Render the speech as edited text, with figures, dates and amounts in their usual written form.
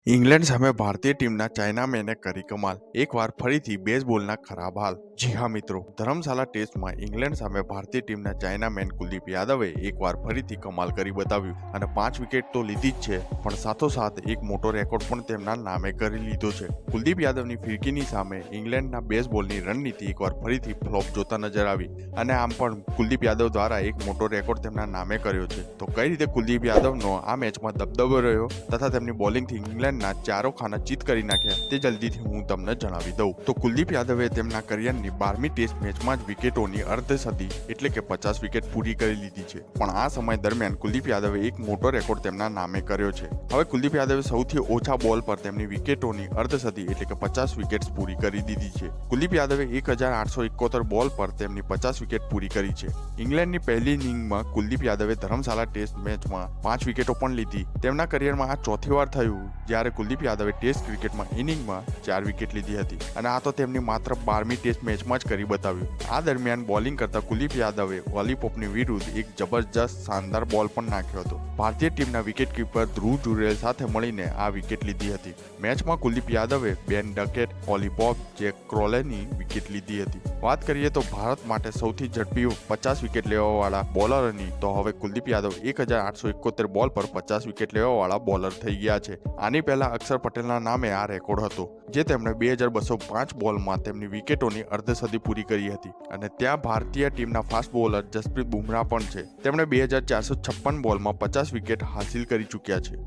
England સામે ભારતીય ટીમના ચાઇનામેને કરી કમાલ. એકવાર ફરીથી બેઝબોલના ખરાબ હાલ. જી હા મિત્રો, ધર્મશાલા ટેસ્ટમાં ઇંગ્લેન્ડ સામે ભારતીય ટીમના ચાઇનામેન કુલદીપ યાદવે એકવાર ફરીથી કમાલ કરી બતાવ્યું અને 5 વિકેટ તો લીધી જ છે, પણ સાથોસાથ એક મોટો રેકોર્ડ પણ તેમના નામે કરી લીધો છે. કુલદીપ યાદવની ફિરકીની સામે ઇંગ્લેન્ડના બેઝબોલની રણનીતિ એકવાર ફરીથી ફ્લોપ જોતા નજર આવી અને આમ પણ કુલદીપ યાદવ દ્વારા એક મોટો રેકોર્ડ તેમના નામે કર્યો છે. તો કઈ રીતે કુલદીપ યાદવનો આ મેચમાં દબદબો રહ્યો તથા તેમની બોલિંગથી ઇંગ્લેન્ડના ચારો ખાના ચીત કરી નાખ્યા તે જલ્દીથી હું તમને જણાવી દઉં. તો કુલદીપ યાદવે તેમના કરિયરની 12મી ટેસ્ટ મેચમાં જ વિકેટોની અર્ધસદી એટલે કે 50 વિકેટ પૂરી કરી લીધી છે. પણ આ સમય દરમિયાન કુલદીપ યાદવે એક મોટો રેકોર્ડ તેમના નામે કર્યો છે. હવે કુલદીપ યાદવે સૌથી ઓછા બોલ પર તેમની વિકેટોની અર્ધસદી એટલે કે 50 વિકેટ્સ પૂરી કરી દીધી છે. કુલદીપ યાદવે 1871 બોલ પર તેમની 50 વિકેટ પૂરી કરી છે. ઇંગ્લેન્ડની પહેલી ઇનિંગમાં કુલદીપ યાદવે ધર્મશાલા ટેસ્ટ મેચમાં 5 વિકેટો પણ લીધી. તેમના કરિયરમાં આ ચોથી વાર થયું જ્યારે કુલદીપ યાદવે ટેસ્ટ ક્રિકેટમાં ઇનિંગમાં 4 વિકેટ લીધી હતી અને આ તો તેમની માત્ર 12મી ટેસ્ટ મેચમાં જ કરી બતાવ્યું. આ દરમિયાન બોલિંગ કરતા કુલદીપ યાદવે ઓલી પોપની વિરુદ્ધ એક જબરજસ્ત શાનદાર બોલ પણ નાખ્યો હતો. ભારતીય ટીમના વિકેટકીપર ધ્રુવ જુરેલ સાથે મળીને આ વિકેટ લીધી હતી. મેચમાં કુલદીપ યાદવે બેન ડકેટ, ઓલી પોપ, જેક ક્રોલેની વિકેટ લીધી હતી. વાત કરીએ તો ભારત માટે સૌથી ઝડપી 50 વિકેટ લેવાવાળા બોલરની, તો હવે કુલદીપ યાદવ 1871 બોલ પર 50 વિકેટ લેવાવાળા બોલર થઈ ગયા છે. આની પહેલા અક્ષર પટેલના નામે આ રેકોર્ડ હતો, જે તેમણે 2205 બોલમાં તેમની વિકેટોની અર્ધસદી પૂરી કરી હતી. અને ત્યાં ભારતીય ટીમના ફાસ્ટ બોલર જસપ્રીત બુમરાહ પણ છે. તેમણે 2456 બોલમાં 50 વિકેટ હાસિલ કરી ચૂક્યા છે.